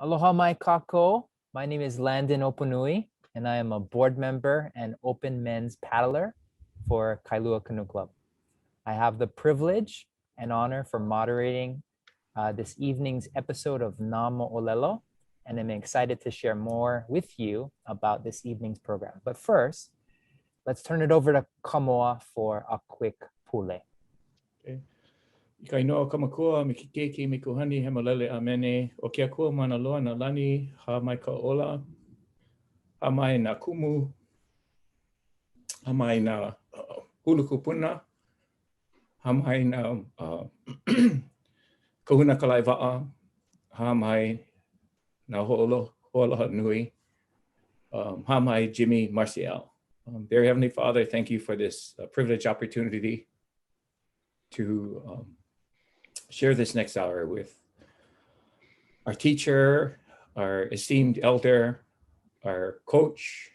Aloha mai kako. My name is Landon Opunui, and I am a board member and open men's paddler for Kailua Canoe Club. I have the privilege and honor for moderating this evening's episode of Na Mo'olelo, and I'm excited to share more with you about this evening's program. But first, let's turn it over to Kamoa for a quick pule. Okay. I noa kamakua me kikeki me kuhani he malele a mene o kia kua mana loa na lani ha mai ka ola ha mai na kumu ha mai na hulu kupuna ha mai na kahuna kalai waa ha mai na ho'oloha nui ha mai Jimmy Marcial. Dear Heavenly Father, thank you for this privileged opportunity to share this next hour with our teacher, our esteemed elder, our coach,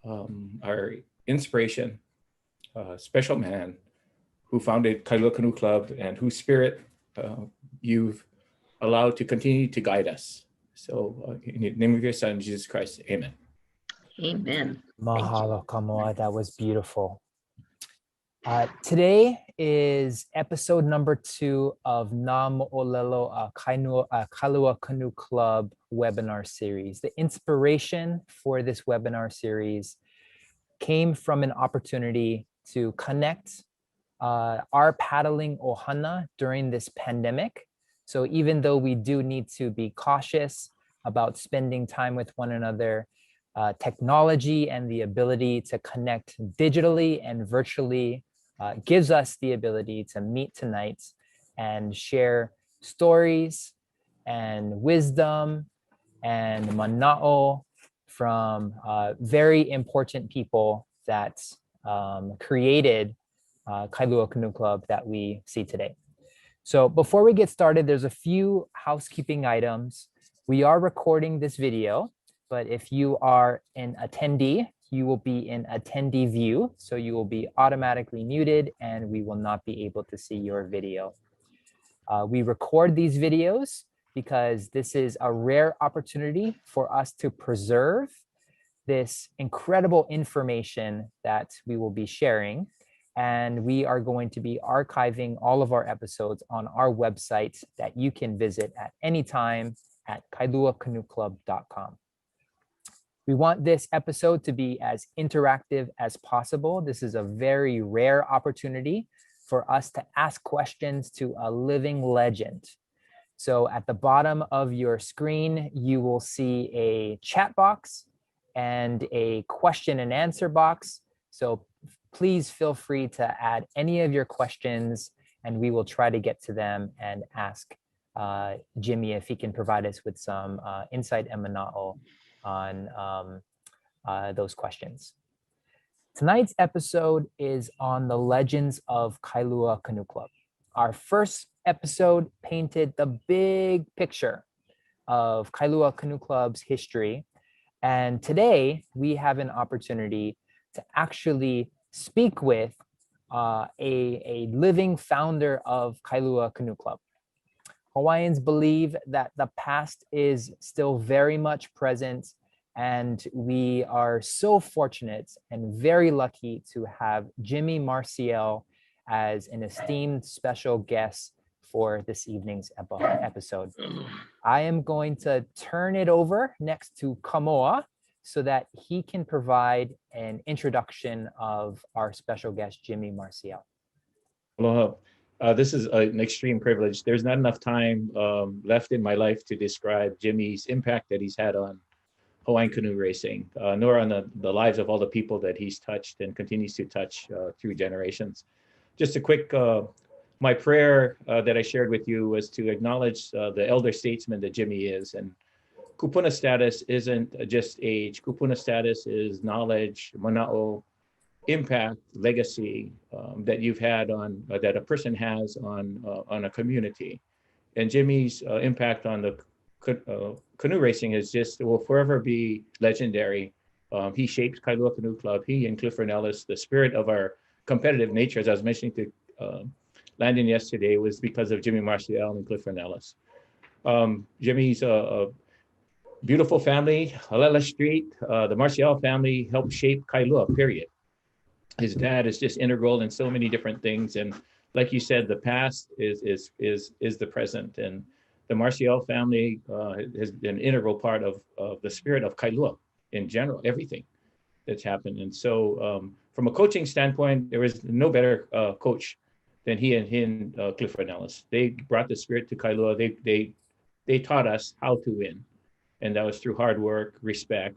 our inspiration, special man who founded Kailua Canoe Club and whose spirit you've allowed to continue to guide us. So in the name of your son, Jesus Christ, amen. Amen. Mahalo, Kamoa. That was beautiful. Today is episode number 2 of Na Mo'olelo Kailua Canoe Club webinar series. The inspiration for this webinar series came from an opportunity to connect our paddling ohana during this pandemic. So even though we do need to be cautious about spending time with one another, technology and the ability to connect digitally and virtually gives us the ability to meet tonight and share stories and wisdom and mana'o from very important people that created Kailua Canoe Club that we see today. So before we get started, there's a few housekeeping items. We are recording this video, but if you are an attendee, you will be in attendee view. So you will be automatically muted and we will not be able to see your video. We record these videos because this is a rare opportunity for us to preserve this incredible information that we will be sharing. And we are going to be archiving all of our episodes on our website that you can visit at any time at kailuacanoeclub.com. We want this episode to be as interactive as possible. This is a very rare opportunity for us to ask questions to a living legend. So at the bottom of your screen, you will see a chat box and a question and answer box. So please feel free to add any of your questions and we will try to get to them and ask Jimmy if he can provide us with some insight and mana'o on those questions. Tonight's episode is on the legends of Kailua Canoe Club. Our first episode painted the big picture of Kailua Canoe Club's history. And today we have an opportunity to actually speak with a living founder of Kailua Canoe Club. Hawaiians believe that the past is still very much present, and we are so fortunate and very lucky to have Jimmy Marcial as an esteemed special guest for this evening's episode. I am going to turn it over next to Kamoa so that he can provide an introduction of our special guest, Jimmy Marcial. Aloha. This is an extreme privilege. There's not enough time left in my life to describe Jimmy's impact that he's had on Hawaiian canoe racing, nor on the lives of all the people that he's touched and continues to touch through generations. Just a quick, my prayer that I shared with you was to acknowledge the elder statesman that Jimmy is. And kupuna status isn't just age. Kupuna status is knowledge, mana'o, impact, legacy that you've had on that a person has on a community. And Jimmy's impact on the canoe racing is just will forever be legendary. He shaped Kailua Canoe Club. He and Cliff Ornelas, the spirit of our competitive nature, as I was mentioning to Landon yesterday, was because of Jimmy Marcial and Cliff Ornelas. Jimmy's a beautiful family, Halela Street. The Marcial family helped shape Kailua, period. His dad is just integral in so many different things. And like you said, the past is the present. And the Marcial family has been an integral part of the spirit of Kailua in general, everything that's happened. And so from a coaching standpoint, there was no better coach than he and Clifford Ellis. They brought the spirit to Kailua. They taught us how to win. And that was through hard work, respect,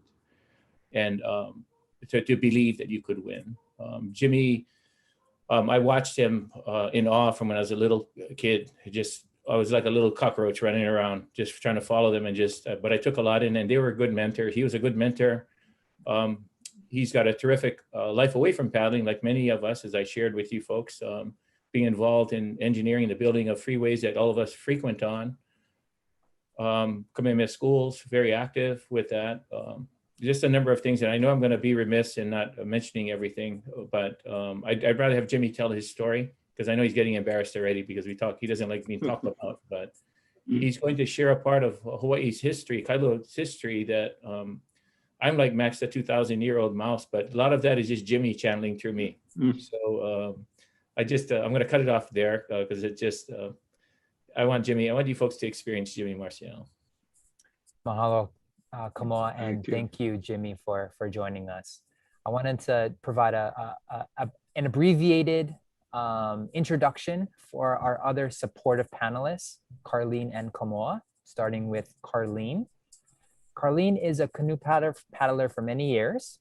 and to believe that you could win. Jimmy, I watched him in awe from when I was a little kid. I was like a little cockroach running around, just trying to follow them, and but I took a lot in, and they were a good mentor. He was a good mentor. He's got a terrific life away from paddling, like many of us, as I shared with you folks, being involved in engineering the building of freeways that all of us frequent on. Kamehameha Schools, very active with that. Just a number of things, and I know I'm going to be remiss in not mentioning everything, but I'd rather have Jimmy tell his story, because I know he's getting embarrassed already because he doesn't like being talked about, but he's going to share a part of Hawaii's history, Kailua's history, that I'm like Max, the 2,000-year-old mouse, but a lot of that is just Jimmy channeling through me. So I'm going to cut it off there because it just, I want you folks to experience Jimmy Marcial. Mahalo, Kamoa, and thank you, Jimmy, for joining us. I wanted to provide an abbreviated introduction for our other supportive panelists, Carlene and Kamoa, starting with Carlene. Carlene is a canoe paddler for many years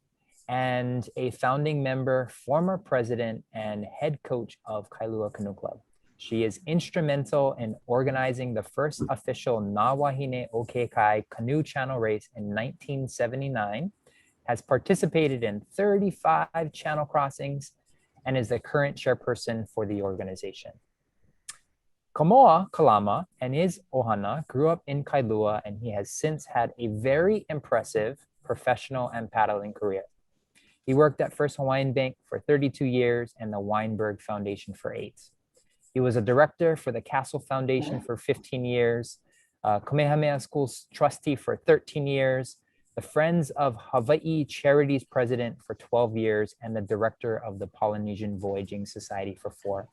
and a founding member, former president, and head coach of Kailua Canoe Club. She is instrumental in organizing the first official Na Wahine o Kekai canoe channel race in 1979, has participated in 35 channel crossings, and is the current chairperson for the organization. Kamoa Kalama and his ohana grew up in Kailua, and he has since had a very impressive professional and paddling career. He worked at First Hawaiian Bank for 32 years and the Weinberg Foundation for 8. He was a director for the Castle Foundation for 15 years, Kamehameha Schools trustee for 13 years, the Friends of Hawaii Charities president for 12 years, and the director of the Polynesian Voyaging Society for 4.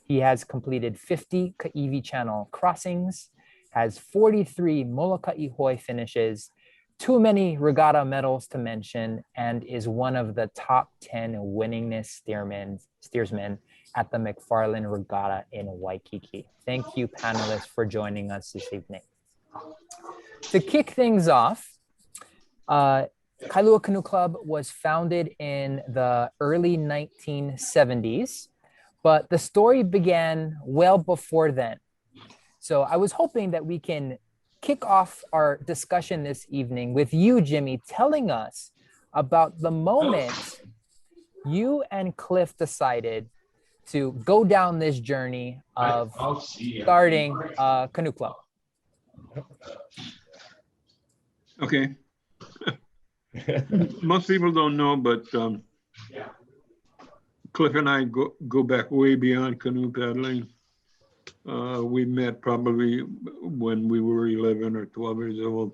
He has completed 50 Ka'ivi Channel crossings, has 43 Molokai Hoi finishes, too many regatta medals to mention, and is one of the top 10 winningest steersmen at the McFarland Regatta in Waikiki. Thank you, panelists, for joining us this evening. To kick things off, Kailua Canoe Club was founded in the early 1970s, but the story began well before then. So I was hoping that we can kick off our discussion this evening with you, Jimmy, telling us about the moment you and Cliff decided to go down this journey of starting a canoe club. Okay. Most people don't know, but Cliff and I go back way beyond canoe paddling. We met probably when we were 11 or 12 years old.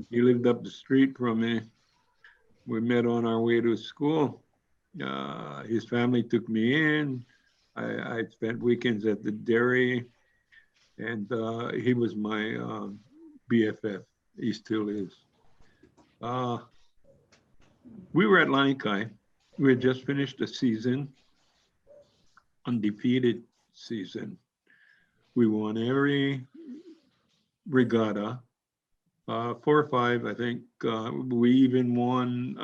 He lived up the street from me. We met on our way to school. His family took me in. I spent weekends at the dairy, and he was my BFF. He still is. We were at Lanikai. We had just finished a season, undefeated season. We won every regatta, 4 or 5, I think. We even won,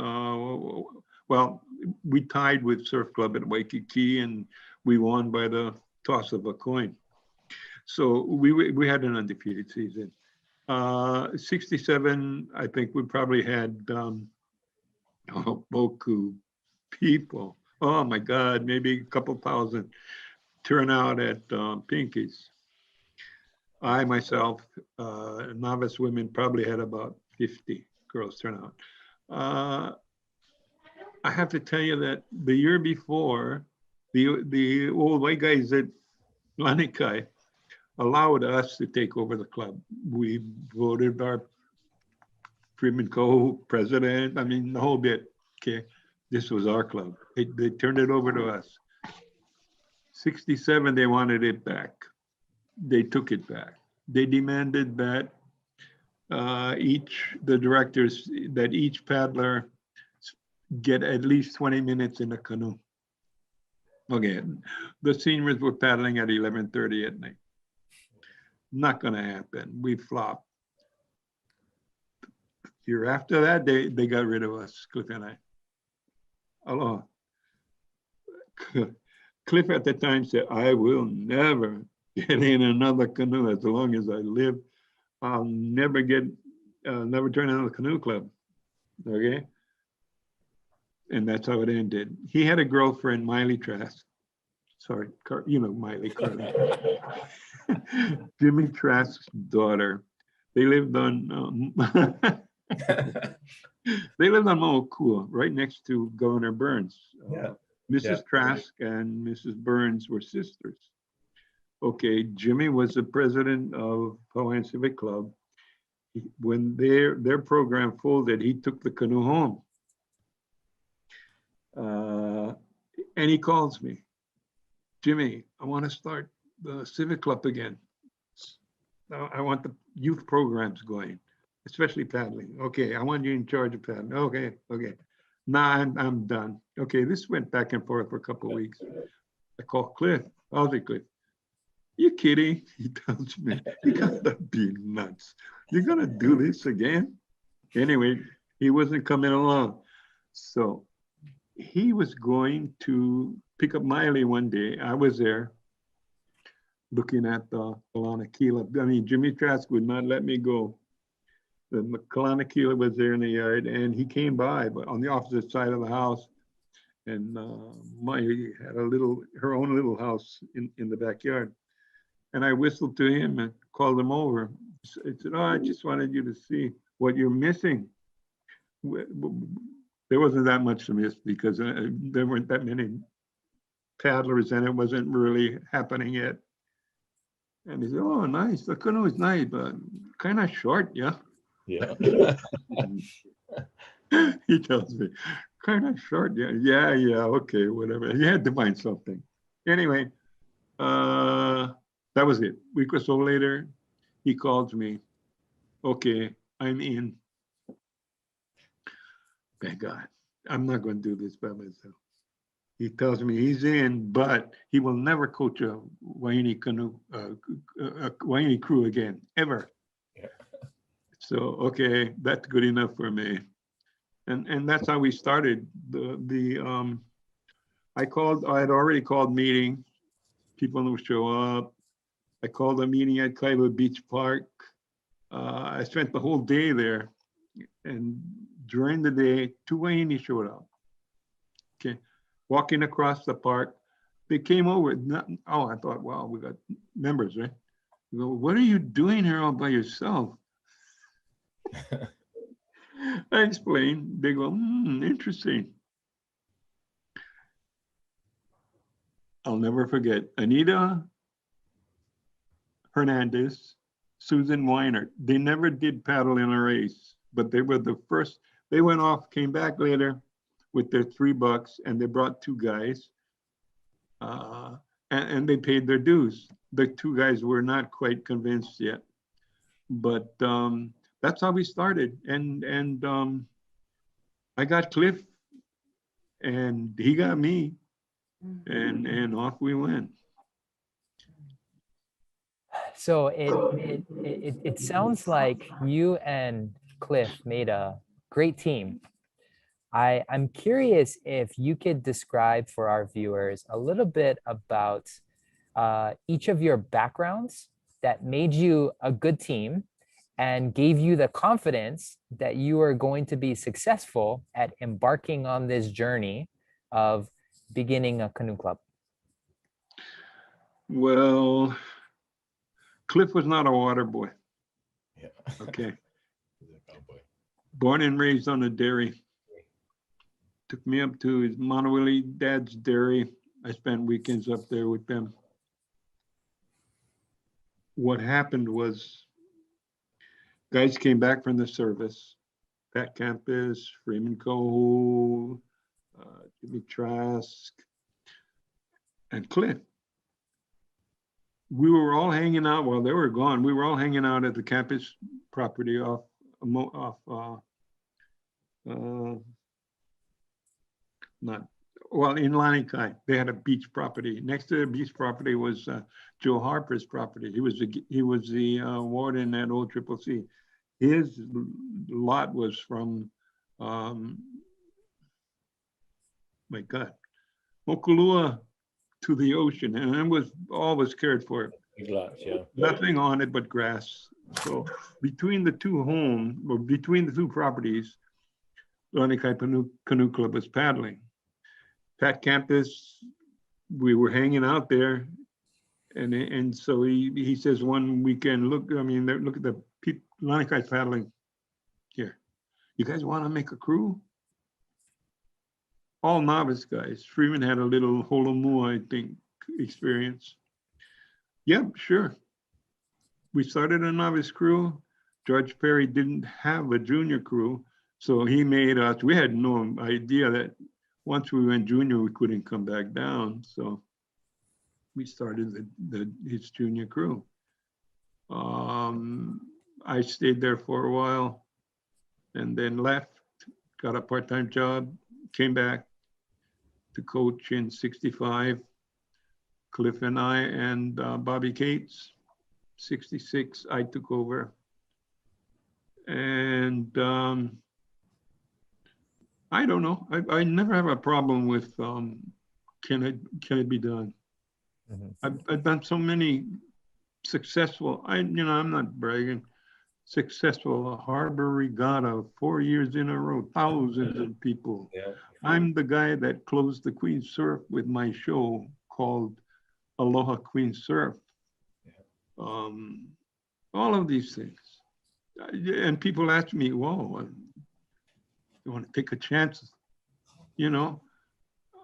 well, we tied with Surf Club at Waikiki, and we won by the toss of a coin. So we had an undefeated season. 67, I think we probably had boku people. Oh my God, maybe a couple thousand turn out at Pinky's. I myself, novice women, probably had about 50 girls turn out. I have to tell you that the year before, the old white guys at Lanikai allowed us to take over the club. We voted our prim and co-president, I mean, the whole bit, okay? This was our club. They turned it over to us. 67, they wanted it back. They took it back. They demanded that the directors, that each paddler get at least 20 minutes in a canoe. Okay, the seniors were paddling at 11:30 at night. Not gonna happen. We flopped. Year after that, they got rid of us, Cliff and I. Hello. Cliff at the time said, I will never get in another canoe as long as I live. I'll never never join another canoe club. Okay. And that's how it ended. He had a girlfriend, Miley Trask. Sorry, you know Miley Carly. Jimmy Trask's daughter. They lived on they lived on Moakua, right next to Governor Burns. Yeah. Mrs. Trask and Mrs. Burns were sisters. Okay, Jimmy was the president of Hawaiian Civic Club. When their program folded, he took the canoe home. And he calls me, Jimmy, I want to start the Civic Club again. I want the youth programs going, especially paddling. Okay, I want you in charge of paddling. Okay. Nah, I'm done. Okay, this went back and forth for a couple of weeks. I call Cliff. How's it, Cliff? You kidding? He tells me, you gotta be nuts. You're gonna do this again? Anyway, he wasn't coming along. So he was going to pick up Miley one day. I was there looking at the Kailua Canoe. I mean, Jimmy Trask would not let me go. The Kailua Canoe was there in the yard, and he came by, but on the opposite side of the house. And Miley had her own little house in the backyard. And I whistled to him and called him over. I said, oh, I just wanted you to see what you're missing. There wasn't that much to miss because there weren't that many paddlers and it wasn't really happening yet. And he said, oh, nice. The canoe is nice, but kind of short, yeah? Yeah. He tells me, kind of short, yeah? Yeah, okay, whatever. He had to find something. Anyway, that was it. A week or so later, he calls me. Okay, I'm in. Thank God. I'm not going to do this by myself. He tells me he's in, but he will never coach a Waiini canoe, Waiini crew again, ever. Yeah. So, okay, that's good enough for me. And that's how we started. I had already called meeting. People would show up. I called a meeting at Kailua Beach Park. I spent the whole day there. And during the day, 2 Waiini showed up. Okay, walking across the park, they came over. I thought, wow, we got members, right? You go, what are you doing here all by yourself? I explained. They go, interesting. I'll never forget Anita Hernandez, Susan Weiner. They never did paddle in a race, but they were the first. They went off, came back later with their $3, and they brought 2 guys, and they paid their dues. The 2 guys were not quite convinced yet, but that's how we started. And I got Cliff, and he got me, and off we went. So it sounds like you and Cliff made a great team. I'm curious if you could describe for our viewers a little bit about each of your backgrounds that made you a good team and gave you the confidence that you are going to be successful at embarking on this journey of beginning a canoe club. Well, Cliff was not a water boy. Yeah. Okay. Born and raised on a dairy. Took me up to his Monowilly dad's dairy. I spent weekends up there with them. what happened was guys came back from the service, Pat Campus, Freeman Cole, Jimmy Trask, and Cliff. We were all hanging out while they were gone. We were all hanging out at the campus property in Lanikai. They had a beach property. Next to the beach property was Joe Harper's property. He was the warden at Old Triple C. His lot was from my God, Mokulua to the ocean, and it was all was cared for. Big lots, yeah. Nothing on it but grass. So between the two homes, or between the two properties, Lanikai Canoe Club was paddling. Pat Campus, we were hanging out there, and so he says one weekend, look at the people, Lanikai paddling here. You guys want to make a crew? All novice guys. Freeman had a little Holomua, I think, experience. Yep, sure. We started a novice crew. George Perry didn't have a junior crew, so he made us. We had no idea that once we went junior, we couldn't come back down. So we started his junior crew. I stayed there for a while and then left, got a part-time job, came back to coach in '65. Cliff and I and Bobby Cates. '66, I took over. And I don't know. I never have a problem with can it be done? Mm-hmm. I've done so many successful, I'm not bragging, successful Harbor Regatta 4 years in a row, thousands of people. Yeah. I'm the guy that closed the Queen Surf with my show called Aloha Queen Surf. Yeah. All of these things. And people ask me, whoa, you want to take a chance?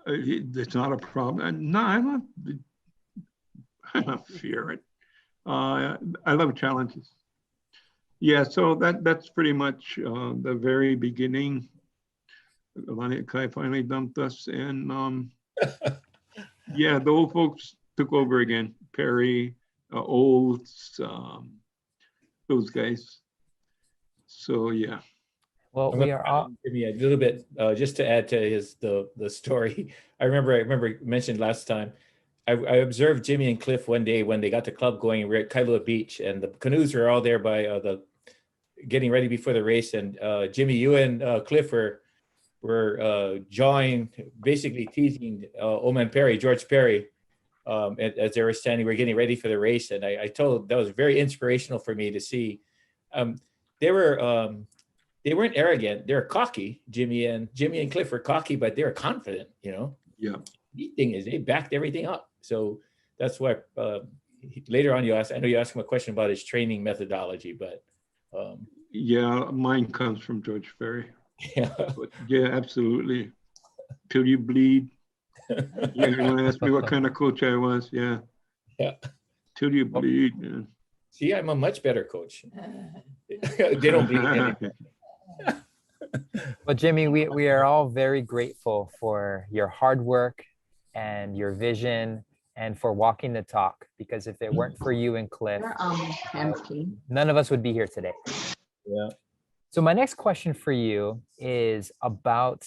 It's not a problem. No, I don't fear it. I love challenges. Yeah, so that's pretty much the very beginning. Lanikai finally dumped us, and yeah, the old folks took over again. Perry, Olds, those guys. So yeah. Well, we are all. Give me a little bit just to add to the story. I remember mentioned last time. I observed Jimmy and Cliff one day when they got the club going. We're at Kailua Beach, and the canoes were all there by the getting ready before the race. And Jimmy, you and Cliff were jawing, basically teasing Oman Perry, George Perry, as they were standing. We're getting ready for the race, and I told that was very inspirational for me to see. They weren't arrogant. They were cocky. Jimmy and Cliff were cocky, but they were confident. Yeah. The thing is, they backed everything up. So that's why later on I know you asked him a question about his training methodology, but yeah, mine comes from George Perry. Yeah, but yeah, absolutely. Till you bleed. Yeah, you want to ask me what kind of coach I was? Yeah. Yeah. Till you bleed. Yeah. See, I'm a much better coach. They don't bleed anymore. Well, Jimmy, we are all very grateful for your hard work and your vision and for walking the talk, because if it weren't for you and Cliff, none of us would be here today. Yeah. So my next question for you is about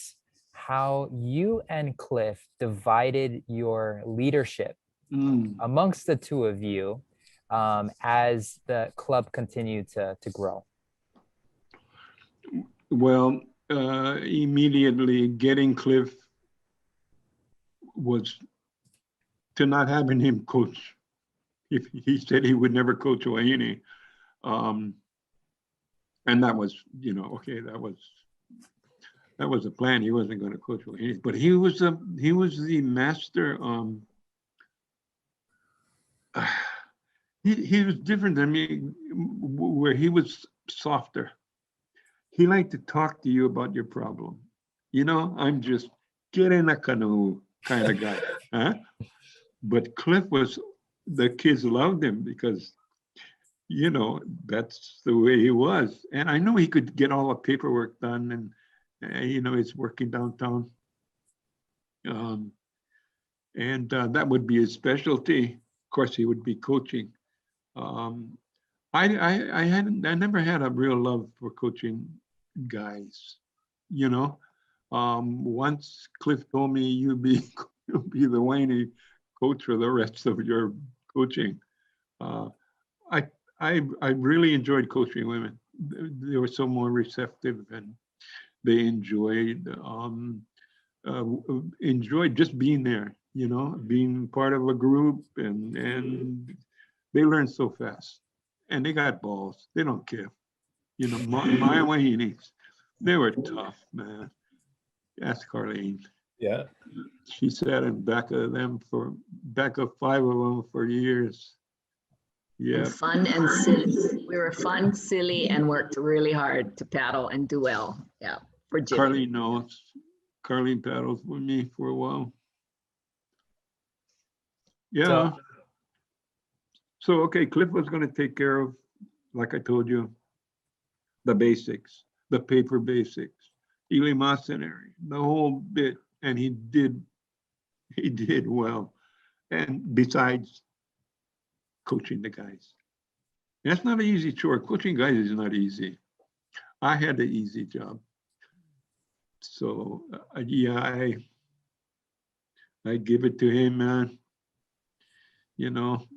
how you and Cliff divided your leadership amongst the two of you as the club continued to grow. Well, immediately getting Cliff was to not having him coach. If he said he would never coach Wahine. And that was, okay, that was a plan. He wasn't going to coach Wahine, but he was the master. He was different than me, where he was softer. He liked to talk to you about your problem. I'm just get in a canoe kind of guy. Huh? But Cliff the kids loved him because you know, that's the way he was. And I know he could get all the paperwork done, and you know, he's working downtown. And that would be his specialty. Of course, he would be coaching. Um, I never had a real love for coaching guys, you know. Once Cliff told me you'll be the whiny coach for the rest of your coaching. Uh, I I really enjoyed coaching women. They were so more receptive, and they enjoyed just being there, you know, being part of a group, and they learn so fast, and they got balls. They don't care, you know. My Wahinis, they were tough, man. Ask Carlene. Yeah. She sat in back of 5 of them for years. Yeah. And fun and silly. We were fun, silly, and worked really hard to paddle and do well. Yeah, for Jimmy. Carlene knows. Carlene paddled with me for a while. Yeah. So okay, Cliff was going to take care of, like I told you, the basics, the paper basics, eleemosynary, the whole bit, and he did well. And besides coaching the guys, that's not an easy chore. Coaching guys is not easy. I had the easy job. So yeah, I give it to him, man. You know.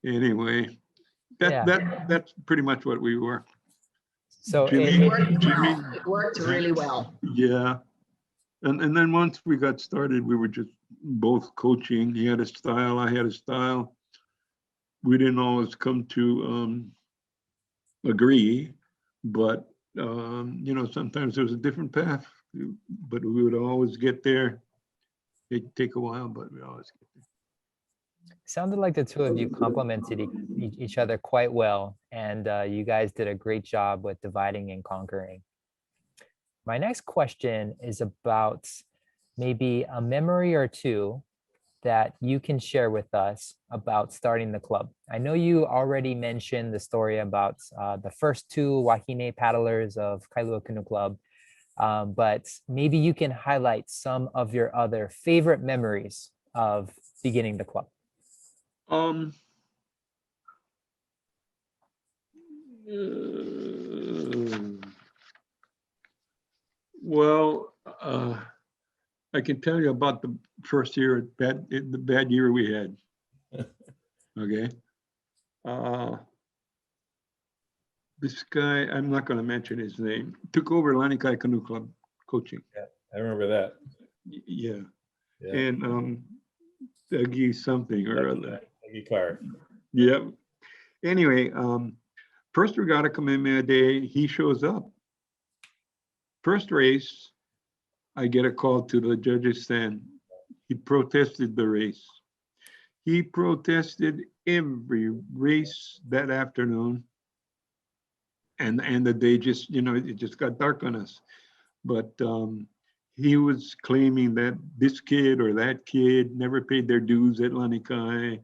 Anyway, that's pretty much what we were. So It worked really well. Yeah. And then once we got started, we were just both coaching. He had a style, I had a style. We didn't always come to agree, but you know, sometimes there was a different path, but we would always get there. It'd take a while, but we always get there. Sounded like the two of you complemented each other quite well, and you guys did a great job with dividing and conquering. My next question is about maybe a memory or two that you can share with us about starting the club. I know you already mentioned the story about the first two Wahine paddlers of Kailua Canoe Club, but maybe you can highlight some of your other favorite memories of beginning the club. Well, I can tell you about the first year, the bad year we had. Okay. This guy, I'm not going to mention his name, took over Lanikai Canoe Club coaching. Yeah, I remember that. Yeah. And Dougie something or other. Dougie Carr. Yep. Anyway, first regatta Kamehameha Day, he shows up. First race, I get a call to the judges stand. He protested the race. He protested every race that afternoon. And the day just, you know, it just got dark on us. But he was claiming that this kid or that kid never paid their dues at Lanikai.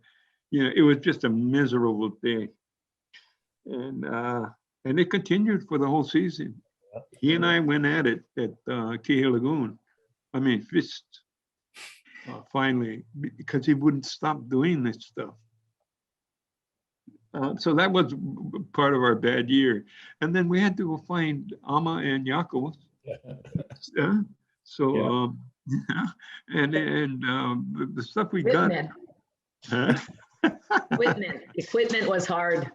You know, it was just a miserable day. And it continued for the whole season. He and I went at it at Kihei Lagoon. I mean, fist, finally, because he wouldn't stop doing this stuff. So that was part of our bad year. And then we had to go find Ama and Yaakov. So, and the stuff we Whitman. got. Whitman. Equipment was hard.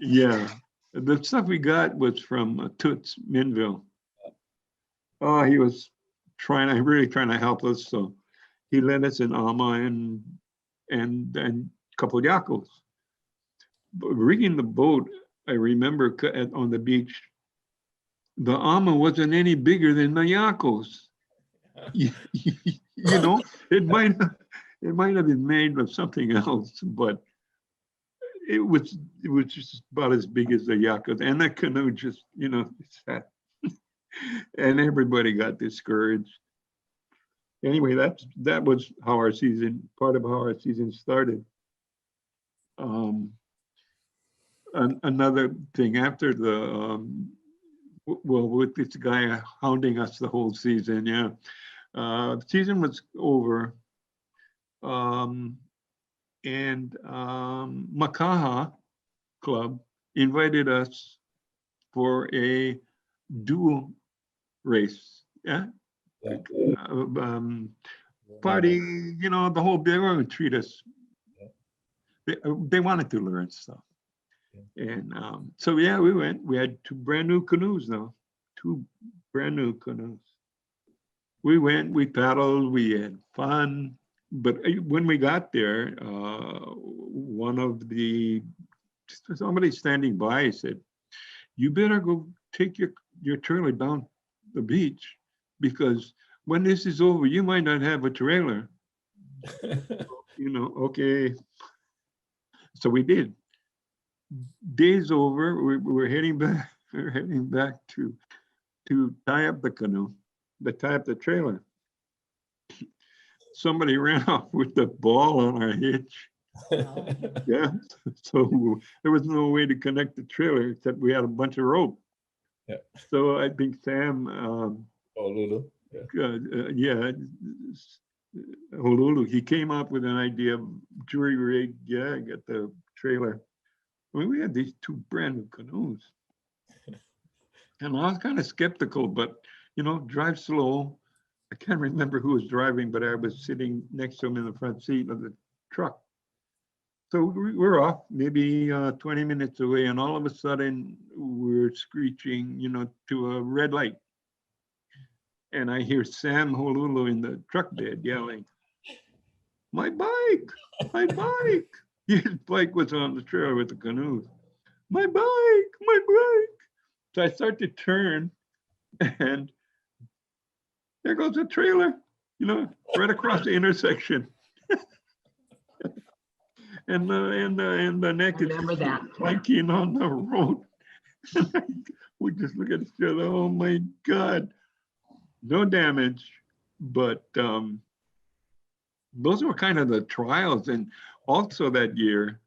Yeah. The stuff we got was from Toots Minville. Oh, he was really trying to help us. So he led us in Ama and a couple of Yaakovs. Rigging the boat, I remember on the beach, the Ama wasn't any bigger than the Yaakovs. You know, it might have been made of something else, but it was just about as big as the Yaakov, and that canoe just, you know, sat. And everybody got discouraged. Anyway, that was how part of how our season started. Another thing after well, with this guy hounding us the whole season, yeah. The season was over. And Makaha Club invited us for a dual race. Yeah. Yeah. Party, the whole bit, they were going to treat us. They wanted to learn stuff. And so, yeah, we went. We had 2 brand new canoes now. 2 brand new canoes. We went, we paddled, we had fun. But when we got there, somebody standing by said, "You better go take your trailer down the beach, because when this is over, you might not have a trailer." Okay. So we did. Day's over. We're heading back. We're heading back to tie up the canoe, to tie up the trailer. Somebody ran off with the ball on our hitch. Yeah. So there was no way to connect the trailer except we had a bunch of rope. Yeah. So I think Sam, Lulu. yeah, Honolulu, he came up with an idea of jury rig, get the trailer. I mean, we had these 2 brand new canoes. And I was kind of skeptical, but, drive slow. I can't remember who was driving, but I was sitting next to him in the front seat of the truck. So we're off, maybe 20 minutes away, and all of a sudden we're screeching, to a red light. And I hear Sam Honolulu in the truck bed yelling, "My bike, my bike." His bike was on the trailer with the canoes. "My bike, my bike." So I start to turn, and there goes the trailer, right across the intersection. and the neck is planking on the road. We just look at each other. Oh my God. No damage, but those were kind of the trials. And also that year,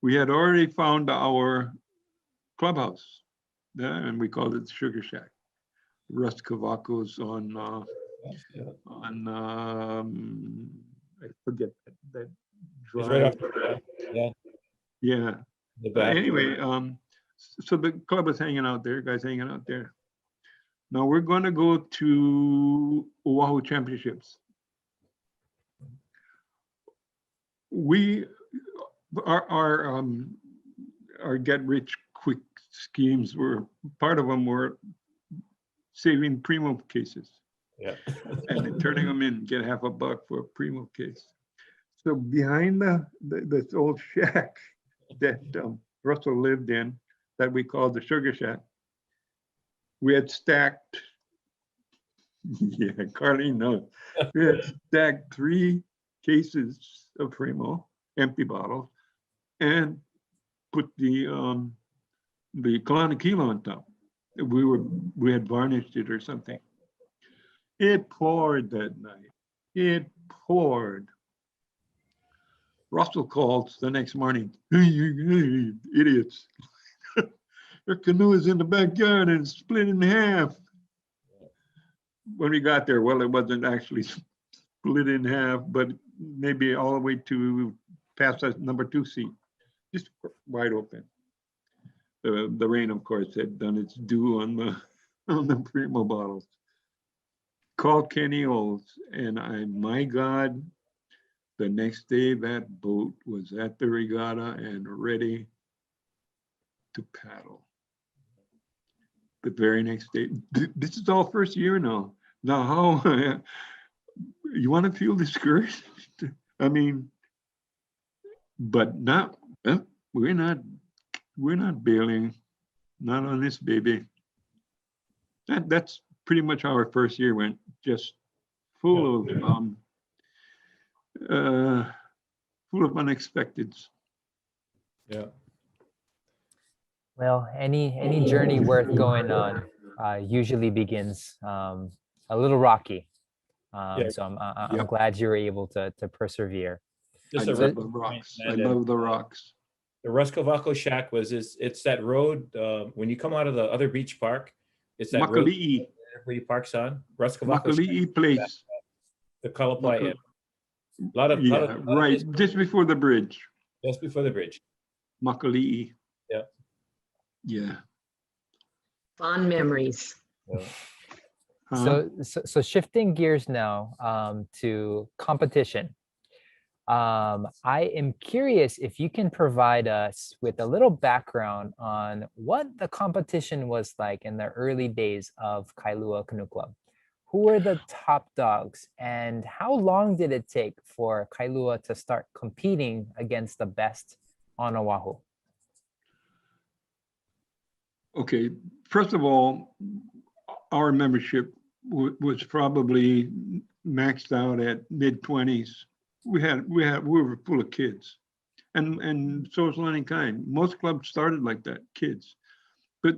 we had already found our clubhouse, and we called it the Sugar Shack. Russ Cavacos on I forget that drive. Right after, yeah. The back. Anyway, so the club was hanging out there, guys hanging out there. Now we're going to go to Oahu Championships. Our get rich quick schemes were, part of them were saving Primo cases. Yeah. And then turning them in, get $50 for a Primo case. So behind this old shack that Russell lived in, that we called the Sugar Shack, we had stacked, yeah, Carlene knows, we had stacked 3 cases of Primo, empty bottles, and put the Kalana Kilo on top. We had varnished it or something. It poured that night. It poured. Russell calls the next morning. "Hey, you idiots. Your canoe is in the backyard and it's split in half." When we got there, well, it wasn't actually split in half, but maybe all the way to past that number 2 seat, just wide open. The rain, of course, had done its due on the Primo bottles. Called Kenny Olds, and my God, the next day that boat was at the regatta and ready to paddle. The very next day, this is all first year now. Now, how you want to feel discouraged? I mean, but not, we're not bailing, not on this baby. That's pretty much how our first year went, just full of unexpecteds. Yeah. Well, any journey worth going on usually begins a little rocky. So I'm glad you were able to persevere. Just I a So- love reference the point, rocks. I and love the rocks. the Ruscavaco Shack it's that road, when you come out of the other beach park, it's that road Makali'i, where you parks on, Ruscavaco Shack, Makali'i Place. the Kalapai. Maka- Inn. A lot of right, history just before the bridge. just before the bridge. Makali'i. Yeah. Yeah. Fond memories. Yeah. Huh? So shifting gears now to competition. I am curious if you can provide us with a little background on what the competition was like in the early days of Kailua Canoe Club. Who were the top dogs, and how long did it take for Kailua to start competing against the best on Oahu? Okay, first of all, our membership was probably maxed out at mid-20s. We were full of kids, and so is Lenny Kind. Most clubs started like that, kids. But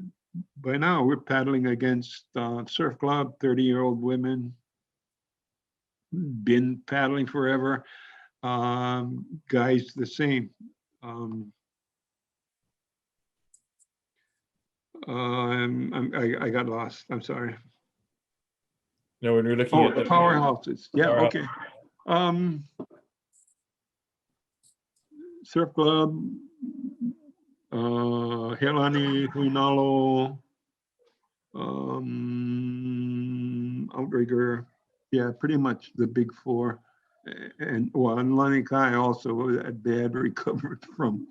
by now we're paddling against surf club, 30-year-old women, been paddling forever. Guys the same. I got lost. I'm sorry. No, when we're looking Oh, at the powerhouses. Yeah, Powerhouse. okay. Surf Club, Helani, Huinalo, Outrigger. Yeah, pretty much the big four. And well, and Lani Kai also, they had recovered from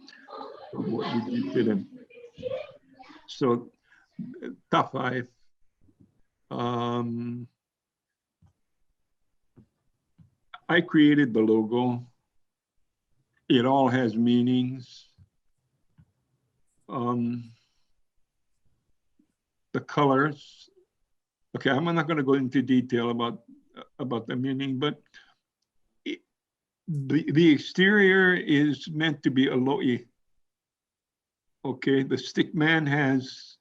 what we did him. So top five. I created the logo. It all has meanings. The colors. Okay, I'm not going to go into detail about the meaning, but the exterior is meant to be aloi. Okay, the stick man has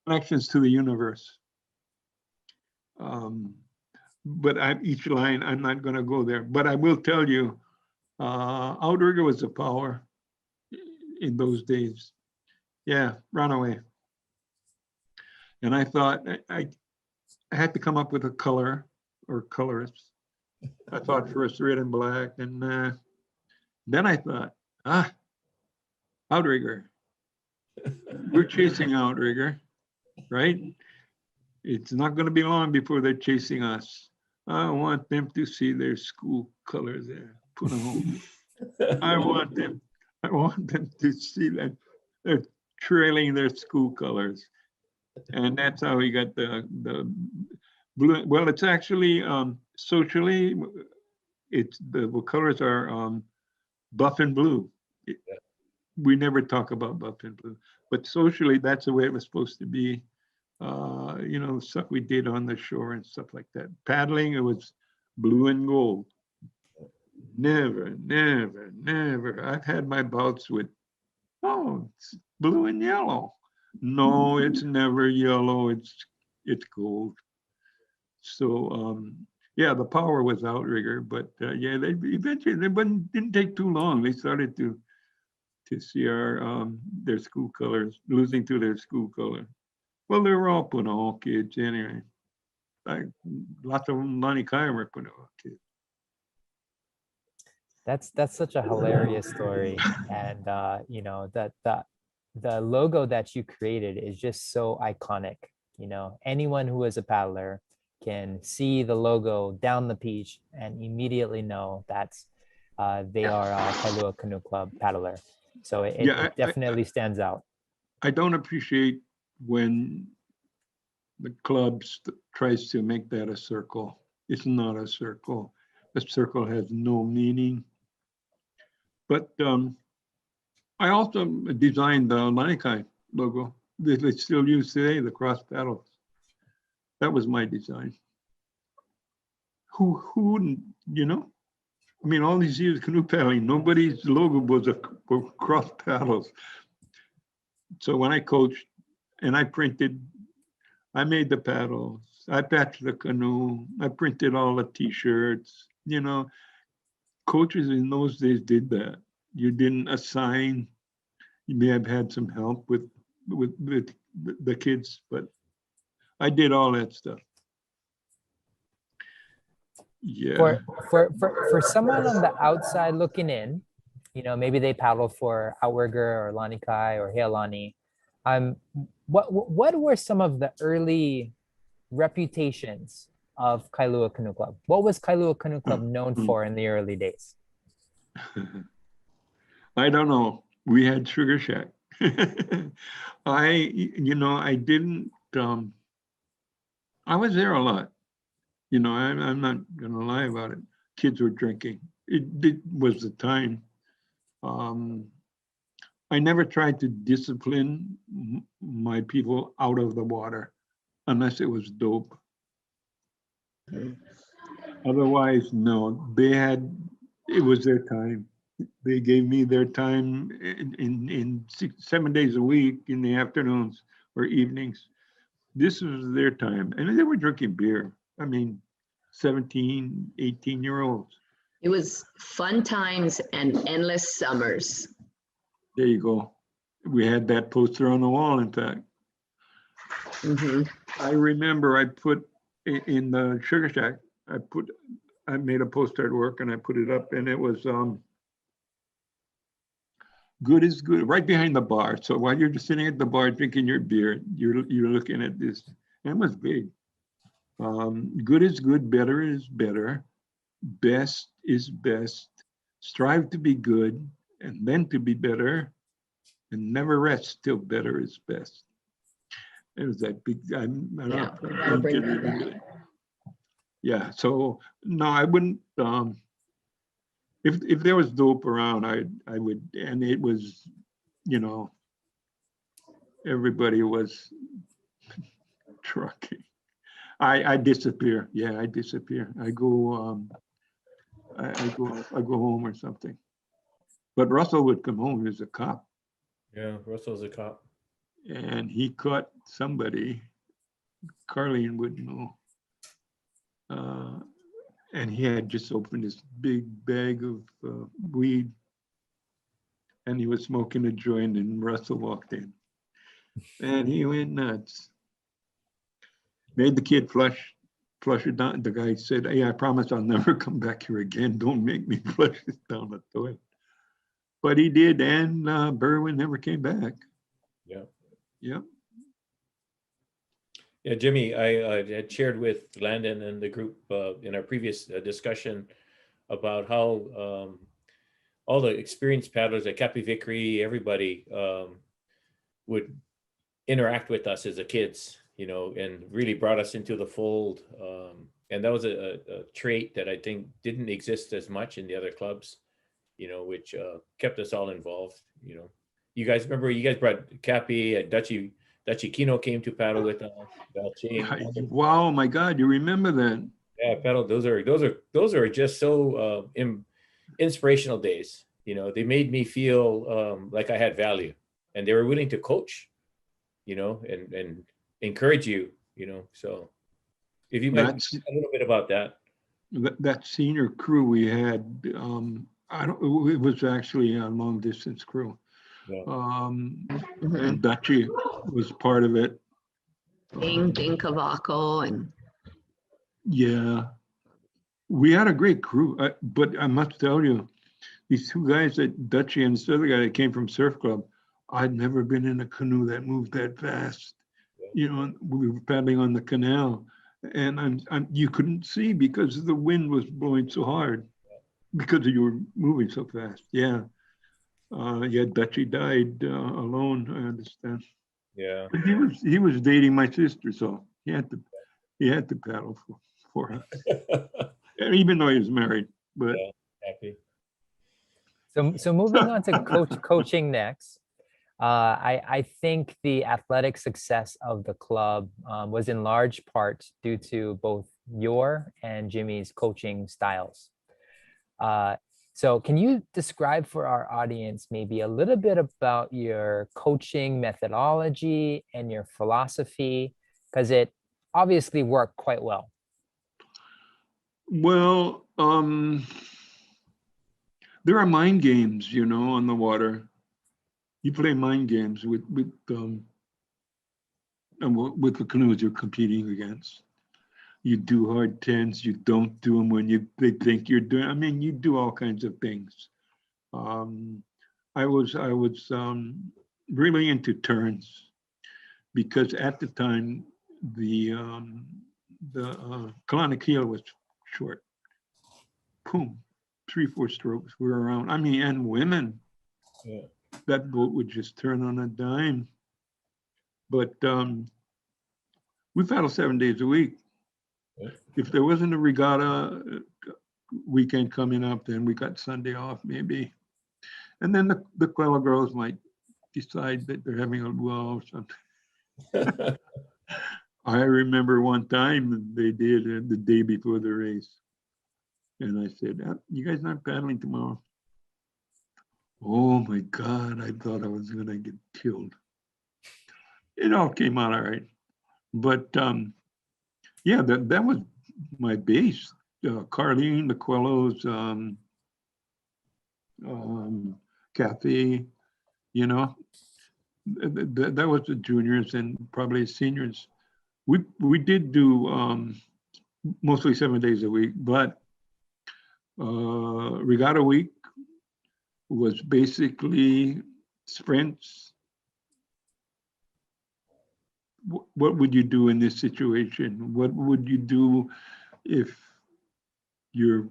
connections to the universe. But each line, I'm not going to go there. But I will tell you, Outrigger was a power in those days. Yeah, Runaway. And I thought I had to come up with a color or colors. I thought first red and black, and then I thought, Outrigger. We're chasing Outrigger, right? It's not going to be long before they're chasing us. I want them to see their school colors there. Put them home. I want them to see that they're trailing their school colors. And that's how we got the blue. Well, it's actually socially, it's the colors are buff and blue. We never talk about buff and blue, but socially, that's the way it was supposed to be. You know, stuff we did on the shore and stuff like that. Paddling, it was blue and gold. Never. I've had my bouts with, it's blue and yellow. No, it's never yellow. It's gold. So yeah, the power was Outrigger, but yeah, they eventually didn't take too long. They started to see our their school colors, losing to their school color. Well, they were all Punahou kids anyway. Lots of them, Lani Kai were Punahou kids. That's such a hilarious story, and you know that the logo that you created is just so iconic. You know, anyone who is a paddler can see the logo down the beach and immediately know that's they are a Kailua Canoe Club paddler. So it definitely stands out. I don't appreciate when the club tries to make that a circle. It's not a circle. The circle has no meaning. But I also designed the Lanikai logo that they still use today, the cross paddles. That was my design. Who wouldn't, you know? I mean, all these years canoe paddling, nobody's logo was a cross paddles. So when I coached and I made the paddles, I patched the canoe, I printed all the t-shirts, you know, coaches in those days did that. You didn't assign. You may have had some help with the kids, but I did all that stuff. Yeah. For someone on the outside looking in, maybe they paddle for Outrigger or Lani Kai or Heilani. What were some of the early reputations of Kailua Canoe Club? What was Kailua Canoe Club known for in the early days? I don't know. We had Sugar Shack. I didn't, I was there a lot. I'm not gonna lie about it. Kids were drinking. It was the time. I never tried to discipline my people out of the water unless it was dope. Otherwise, no, it was their time. They gave me their time in 7 days a week in the afternoons or evenings. This was their time. And they were drinking beer. I mean, 17, 18-year-olds. It was fun times and endless summers. There you go. We had that poster on the wall, in fact. I remember I put in the Sugar Shack, I made a poster at work and I put it up, and it was good is good, right behind the bar. So while you're just sitting at the bar drinking your beer, you're looking at this. And it was big. Good is good, better is better, best is best. Strive to be good and then to be better, and never rest till better is best. It was that big. Yeah. So no, I wouldn't. If there was dope around, I would, and it was, everybody was trucking. I disappear. Yeah, I disappear. I go home or something. But Russell would come home. He was a cop. Yeah, Russell's a cop. And he caught somebody. Carlene would know. And he had just opened this big bag of weed, and he was smoking a joint, and Russell walked in. And he went nuts. Made the kid flush it down. The guy said, "Hey, I promise I'll never come back here again. Don't make me flush this down the toilet." But he did, and Berwin never came back. Yeah. Yeah. Yeah, Jimmy, I had shared with Landon and the group in our previous discussion about how all the experienced paddlers at Cape Vickery, everybody would interact with us as the kids, and really brought us into the fold. And that was a trait that I think didn't exist as much in the other clubs, which kept us all involved. You guys remember, you guys brought Cappy at Dutchie Kino came to paddle with us. Wow, my God, you remember that? Yeah, paddle. Those are just so inspirational days. They made me feel like I had value, and they were willing to coach, and encourage you, So if you might a little bit about that. That senior crew we had, it was actually a long distance crew. Yeah. And Dutchie was part of it. Ding Cavaco and yeah, we had a great crew. But I must tell you, these two guys, that Dutchie and this other guy that came from Surf Club, I'd never been in a canoe that moved that fast. We were paddling on the canal, and you couldn't see because the wind was blowing so hard because you were moving so fast. Yeah. Dutchie died alone, I understand. Yeah. But he was dating my sister, so he had to paddle for her. Even though he was married. But yeah, happy. So moving on to coaching next. I think the athletic success of the club was in large part due to both your and Jimmy's coaching styles. So can you describe for our audience maybe a little bit about your coaching methodology and your philosophy? Because it obviously worked quite well. Well, There are mind games, you know, on the water. You play mind games with the canoes you're competing against. You do hard tens, you don't do them when they think you're doing. I mean, you do all kinds of things. I was really into turns because at the time the Kailua Canoe was short. Boom, 3-4 strokes were around. I mean, and women, Yeah. that boat would just turn on a dime. But we paddle 7 days a week. Yeah. If there wasn't a regatta weekend coming up, then we got Sunday off maybe. And then the Kailua girls might decide that they're having a luau or something. I remember one time they did it the day before the race. And I said, you guys not paddling tomorrow? Oh my God, I thought I was gonna get killed. It all came out all right. But yeah, that was my base. Carlene, the Quellos, Kathy, you know, that was the juniors and probably seniors. We did do mostly 7 days a week, but regatta week was basically sprints. What would you do in this situation? What would you do if you're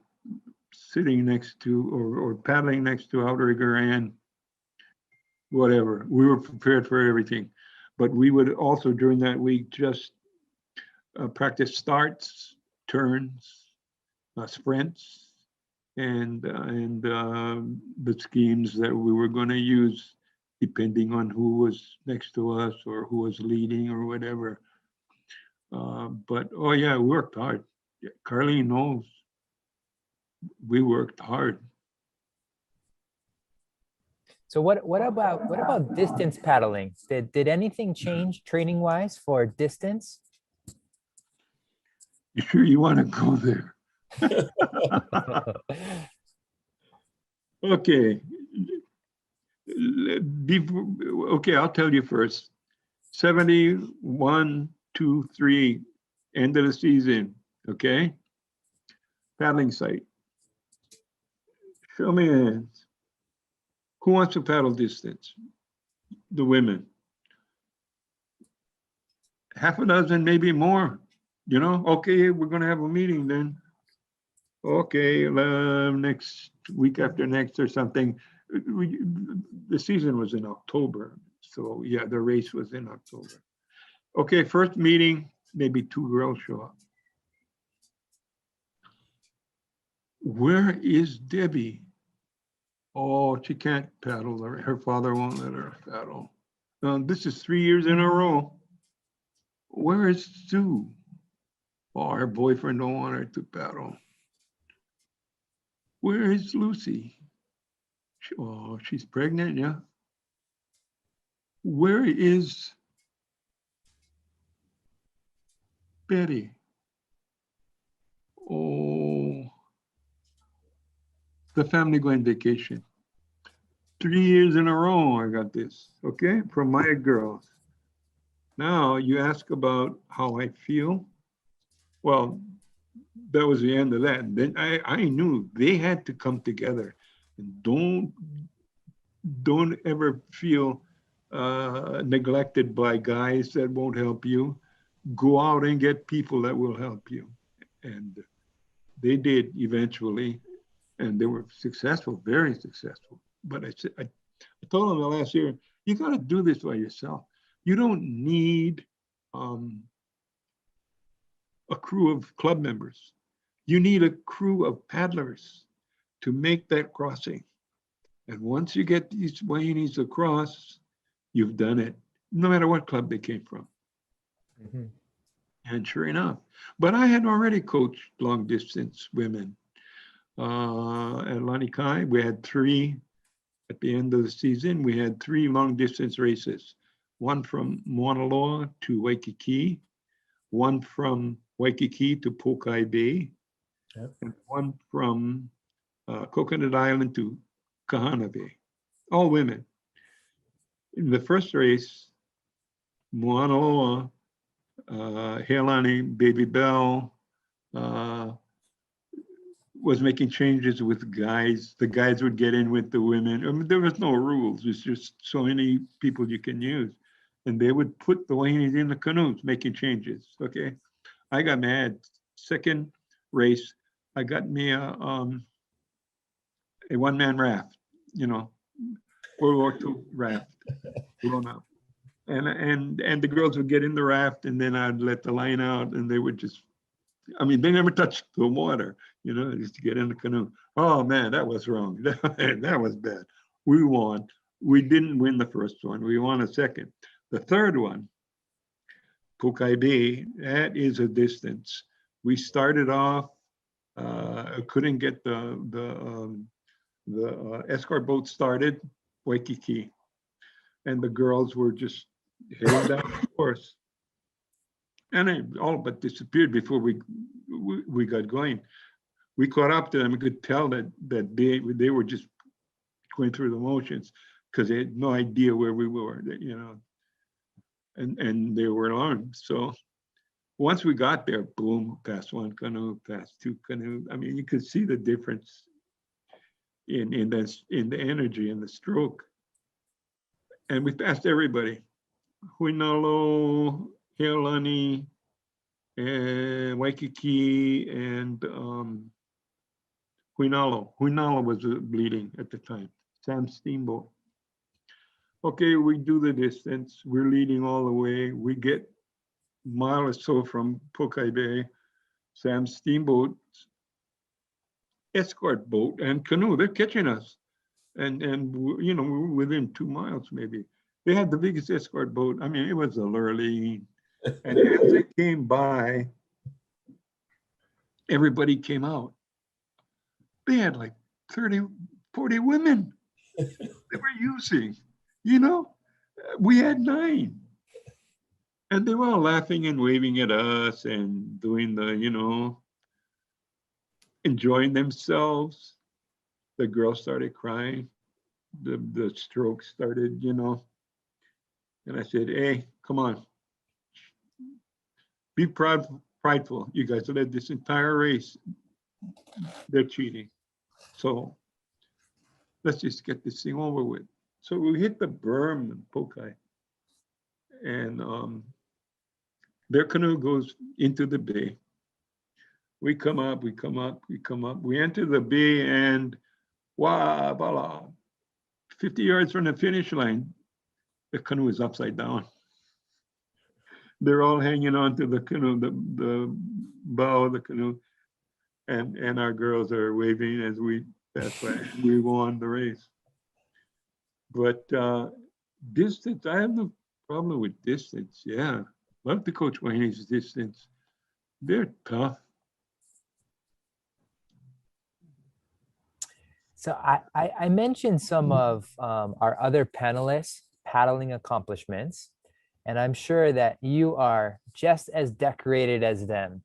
sitting next to or paddling next to outrigger and whatever? We were prepared for everything, but we would also during that week just practice starts, turns, sprints, and the schemes that we were going to use depending on who was next to us or who was leading or whatever. But oh yeah, we worked hard. Yeah, Carlene knows we worked hard. So what about distance paddling? Did anything change training wise for distance? You sure you want to go there? Okay. Okay, I'll tell you first. 71, 2, 3, end of the season. Okay. Paddling site. Show me hands. Who wants to paddle distance? The women. Half a dozen, maybe more. You know, okay, we're going to have a meeting then. Okay, next week after next or something. The season was in October. So yeah, the race was in October. Okay, first meeting, maybe 2 girls show up. Where is Debbie? Oh, she can't paddle. Her father won't let her paddle. This is 3 years in a row. Where is Sue? Oh, her boyfriend don't want her to paddle. Where is Lucy? Oh, she's pregnant, yeah. Where is Betty? Oh, the family going vacation. 3 years in a row, I got this, okay, from my girls. Now you ask about how I feel. Well, that was the end of that. And then I knew they had to come together. And don't ever feel neglected by guys that won't help you. Go out and get people that will help you. And they did eventually, and they were successful, very successful. But I told them the last year, you got to do this by yourself. You don't need a crew of club members. You need a crew of paddlers to make that crossing. And once you get these Wahinis across, you've done it, no matter what club they came from. Mm-hmm. And sure enough, but I had already coached long distance women. At Lanikai, we had 3, at the end of the season, we had 3 long distance races. One from Mauna Loa to Waikiki, one from Waikiki to Pokai Bay, yep, and one from Coconut Island to Kahana Bay, all women. In the first race, Moana Loa, Heilani, Baby Bell, was making changes with guys. The guys would get in with the women. I mean, there was no rules. It's just so many people you can use. And they would put the wahinis in the canoes, making changes, okay? I got mad. Second race, I got me a one-man raft, you know, World War II raft, blown up. And the girls would get in the raft, and then I'd let the line out, and they would just, I mean, they never touched the water, you know, just to get in the canoe. Oh man, that was wrong. That was bad. We won. We didn't win the first one. We won a second. The third one, Pukai Bay, that is a distance. We started off, couldn't get the escort boat started, Waikiki, and the girls were just heading down the course. And they all but disappeared before we got going. We caught up to them and could tell that they were just going through the motions because they had no idea where we were, you know, and they were alarmed. So once we got there, boom, past one canoe, past two canoe. I mean, you could see the difference in the energy and the stroke. And we passed everybody. Huinalo, Heilani, and Waikiki, and Huinalo. Huinalo was bleeding at the time. Sam Steamboat. Okay, we do the distance. We're leading all the way. We get a mile or so from Pukai Bay. Sam Steamboat, escort boat and canoe, they're catching us. And you know, we were within 2 miles maybe. They had the biggest escort boat. I mean, it was a Lurleen. And as they came by, everybody came out. They had like 30, 40 women they were using, you know, we had 9. And they were all laughing and waving at us and doing the, you know, enjoying themselves. The girls started crying. The stroke started, you know. And I said, hey, come on. Be prideful. You guys led this entire race. They're cheating. So let's just get this thing over with. So we hit the berm in Pukai. And their canoe goes into the bay. We come up, we come up, we come up. We enter the bay and wow, voila, 50 yards from the finish line, the canoe is upside down. They're all hanging on to the canoe, the bow of the canoe, and our girls are waving as we pass by. We won the race. But distance, I have no problem with distance. Yeah, love to coach Wayne's distance. They're tough. So I mentioned some of our other panelists' paddling accomplishments, and I'm sure that you are just as decorated as them.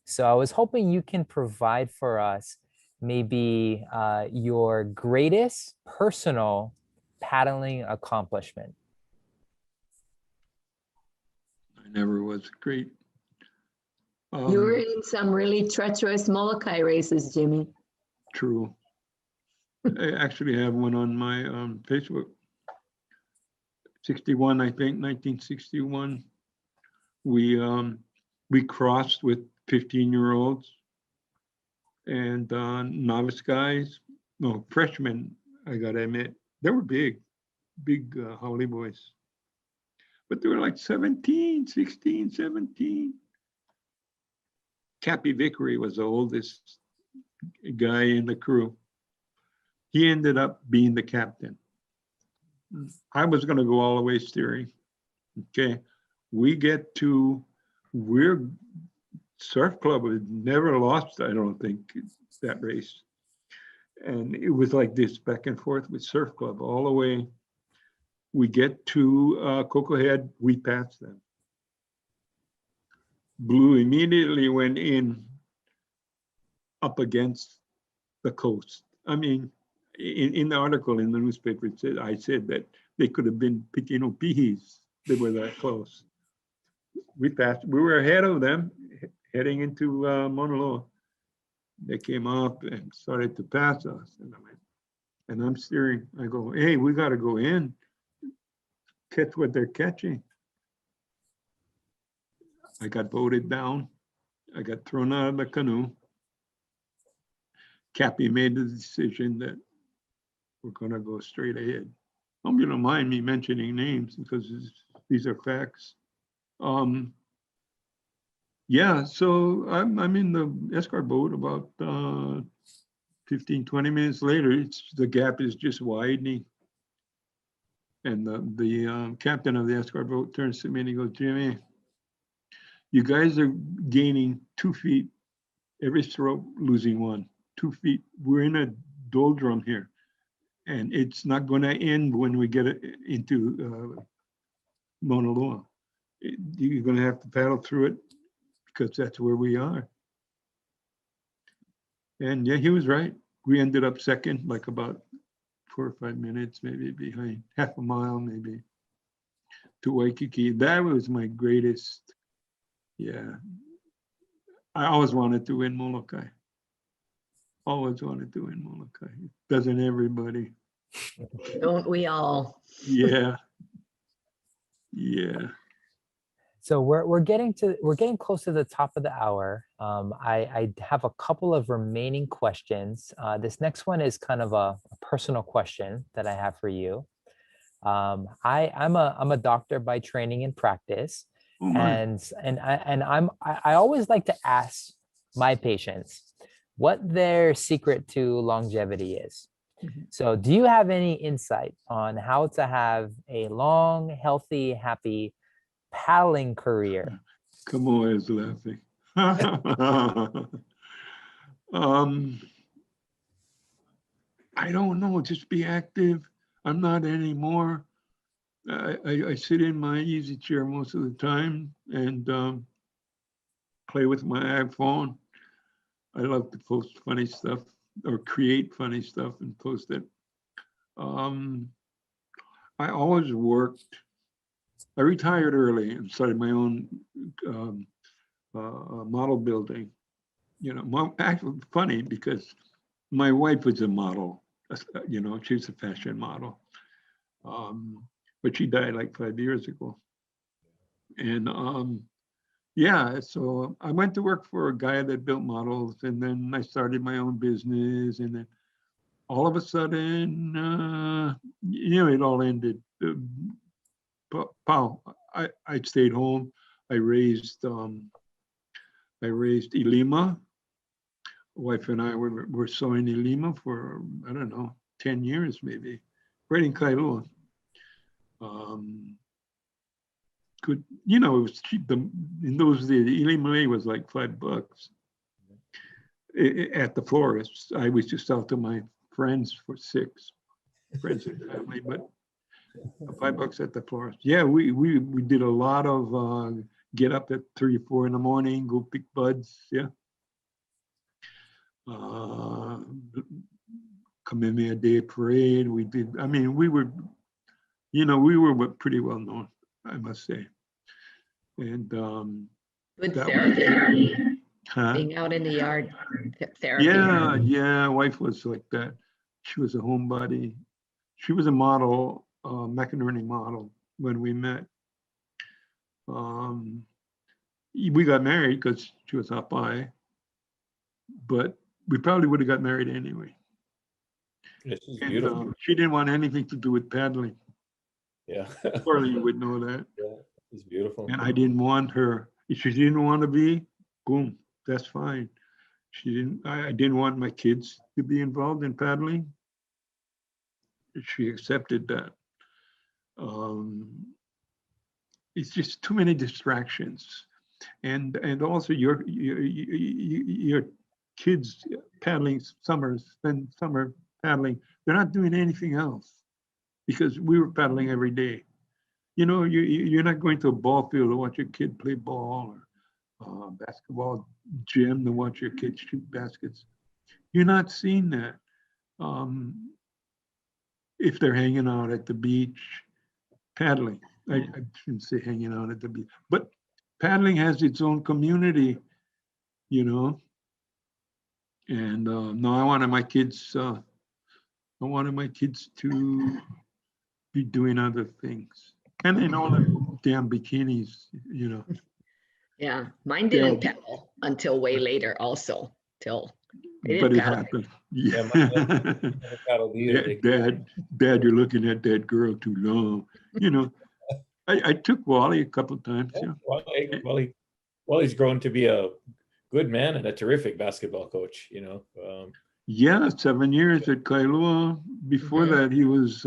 So I was hoping you can provide for us maybe your greatest personal paddling accomplishment. I never was great. You were in some really treacherous Molokai races, Jimmy. True. I actually have one on my Facebook. 61, I think, 1961. We crossed with 15-year-olds and novice guys, no, freshmen, I gotta admit. They were big Howley boys. But they were like 17, 16, 17. Cappy Vickery was the oldest guy in the crew. He ended up being the captain. I was going to go all the way steering. Okay. We get to, we're surf club had never lost, I don't think, that race. And it was like this back and forth with surf club all the way. We get to Cocoa Head, we pass them. Blue immediately went in up against the coast. I mean, in the article in the newspaper, I said that they could have been Pitino Pihis. They were that close. We were ahead of them heading into Mauna Loa. They came up and started to pass us. And I'm steering. I go, hey, we got to go in, catch what they're catching. I got voted down. I got thrown out of the canoe. Cappy made the decision that we're going to go straight ahead. Hope you don't mind me mentioning names because these are facts. Yeah, so I'm in the escort boat about 15, 20 minutes later. The gap is just widening. And the captain of the escort boat turns to me and he goes, Jimmy, you guys are gaining 2 feet every stroke, losing 1, 2 feet. We're in a doldrum here. And it's not going to end when we get into Mauna Loa. You're going to have to paddle through it because that's where we are. And yeah, he was right. We ended up second, like about 4 or 5 minutes, maybe behind, half a mile, maybe, to Waikiki. That was my greatest. Yeah. I always wanted to win Molokai. Always wanted to win Molokai. Doesn't everybody? Don't we all? Yeah. Yeah. So we're getting close to the top of the hour. I have a couple of remaining questions. This next one is kind of a personal question that I have for you. I'm a doctor by training and practice, Oh my. and I always like to ask my patients what their secret to longevity is. So do you have any insight on how to have a long, healthy, happy paddling career? Kamoa is laughing. I don't know. Just be active. I'm not anymore. I sit in my easy chair most of the time and play with my iPhone. I love to post funny stuff or create funny stuff and post it. I always worked. I retired early and started my own model building. You know, actually funny because my wife was a model. You know, she was a fashion model, but she died like 5 years ago. And yeah, so I went to work for a guy that built models, and then I started my own business, and then all of a sudden, you know, it all ended. I stayed home. I raised Ilima. Wife and I were sewing Ilima for, I don't know, 10 years maybe, right in Kailua. Good, you know, it was cheap. In those days, Ilima was like $5 at the florist. I used to sell to my friends for 6, friends and family, but $5 at the florist. Yeah, we did a lot of get up at 3 or 4 in the morning, go pick buds. Yeah. Kamehameha Day parade. We did. I mean, we were, you know, we were pretty well known, I must say. And Good therapy. huh? Being out in the yard, therapy. Yeah. Wife was like that. She was a homebody. She was a model, McInerney model when we met. We got married because she was up by, but we probably would have got married anyway. This is And beautiful. she didn't want anything to do with paddling. Yeah. Surely you would know that. Yeah, it's beautiful. And I didn't want her. If she didn't want to be, boom, that's fine. She didn't. I didn't want my kids to be involved in paddling. She accepted that. It's just too many distractions, and also your kids paddling spend summer paddling. They're not doing anything else because we were paddling every day. You know, you're not going to a ball field to watch your kid play ball or basketball gym to watch your kids shoot baskets. You're not seeing that. if they're hanging out at the beach, paddling. I shouldn't say hanging out at the beach, but paddling has its own community, you know. And no, I wanted my kids to be doing other things. And they know the damn bikinis, you know. Yeah, mine didn't paddle until way later also, till they But didn't it paddle. happened. Yeah, Yeah. paddle either. Dad, you're looking at that girl too long. You know, I took Wally a couple times. Yeah. Wally's grown to be a good man and a terrific basketball coach, you know. Yeah, 7 years at Kailua. Before that, he was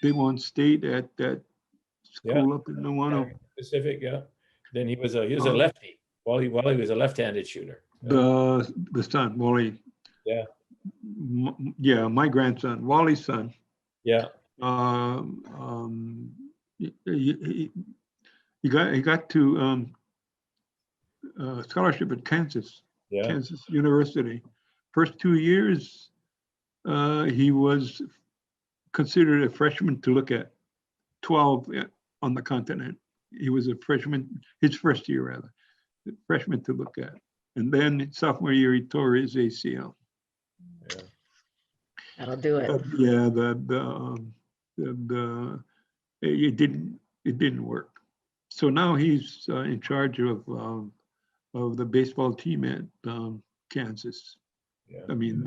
they won state at that school up in Nuano. Pacific, yeah. Then he was a lefty. Wally was a left-handed shooter. The son, Wally. Yeah. Yeah, my grandson, Wally's son. Yeah. He got to scholarship at Kansas University. First 2 years, he was considered a freshman to look at, 12 on the continent. He was a freshman, his first year rather, freshman to look at. And then sophomore year, he tore his ACL. Yeah. That'll do it. Yeah, it didn't work. So now he's in charge of the baseball team at Kansas. Yeah. I mean,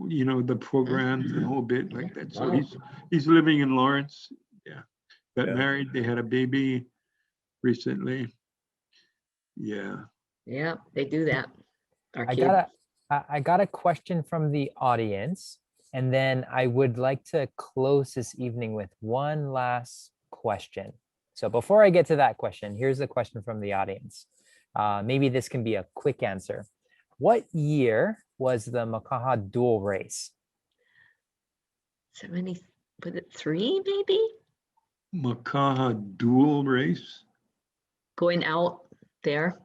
you know, the programs, the whole bit like that. So Wow. he's living in Lawrence. Yeah, got Yeah. married. They had a baby recently. Yeah. Yeah, they do that. Our I kids. got a question from the audience, and then I would like to close this evening with one last question. So before I get to that question, here's the question from the audience. Maybe this can be a quick answer. What year was the Makaha dual race? 70, was it 3 maybe? Makaha dual race. Going out there,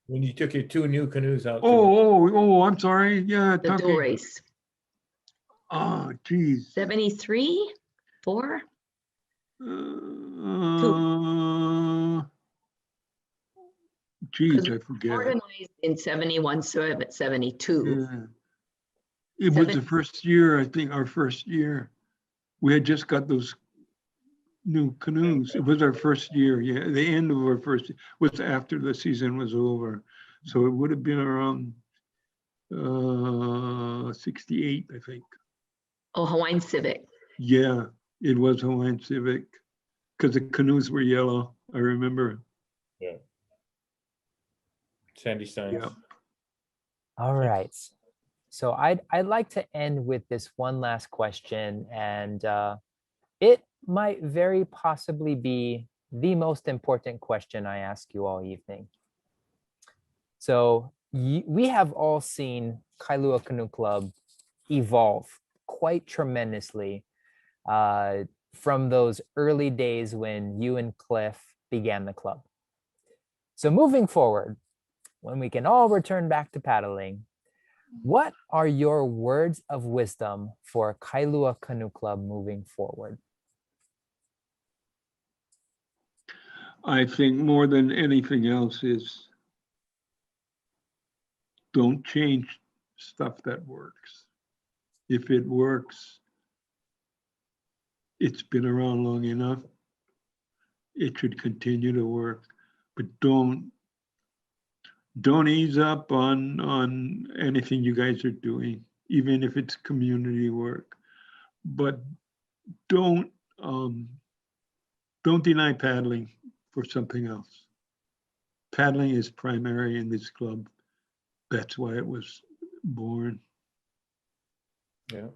When you took your 2 new canoes out. Oh, I'm sorry. Yeah, the dual race. Oh, geez. 73, 4? Geez, I forget. Organized in 71, 72. Yeah. It was the first year, I think, our first year. We had just got those new canoes. It was our first year. Yeah, the end of our first was after the season was over. So it would have been around 68, I think. Oh, Hawaiian Civic. Yeah, it was Hawaiian Civic because the canoes were yellow. I remember. Yeah. Sandy Steins. Yeah. All right. So I'd like to end with this one last question, and it might very possibly be the most important question I ask you all evening. So we have all seen Kailua Canoe Club evolve quite tremendously from those early days when you and Cliff began the club. So moving forward, when we can all return back to paddling, what are your words of wisdom for Kailua Canoe Club moving forward? I think more than anything else is don't change stuff that works. If it works, it's been around long enough. It should continue to work, but don't ease up on anything you guys are doing, even if it's community work. But don't deny paddling for something else. Paddling is primary in this club. That's why it was born. Yeah.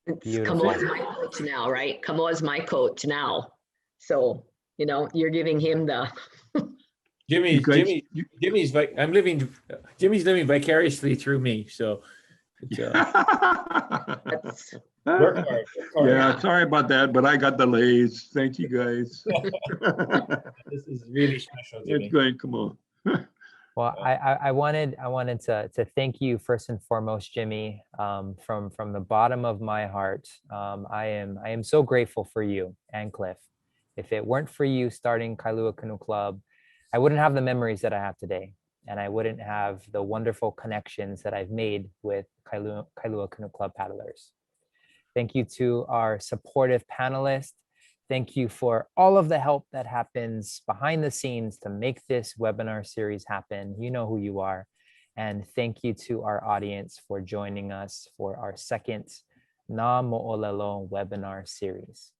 Kamoa's my coach now, right? Kamoa's my coach now. So, you know, you're giving him the Jimmy's living vicariously through me. So it's, that's, work hard. Yeah, sorry about that, but I got delays. Thank you guys. This is really special, Jimmy. It's going, come on. Well, I wanted to thank you first and foremost, Jimmy, from the bottom of my heart. I am so grateful for you and Cliff. If it weren't for you starting Kailua Canoe Club, I wouldn't have the memories that I have today, and I wouldn't have the wonderful connections that I've made with Kailua Canoe Club paddlers. Thank you to our supportive panelists. Thank you for all of the help that happens behind the scenes to make this webinar series happen. You know who you are. And thank you to our audience for joining us for our second Na Mo'olelo webinar series.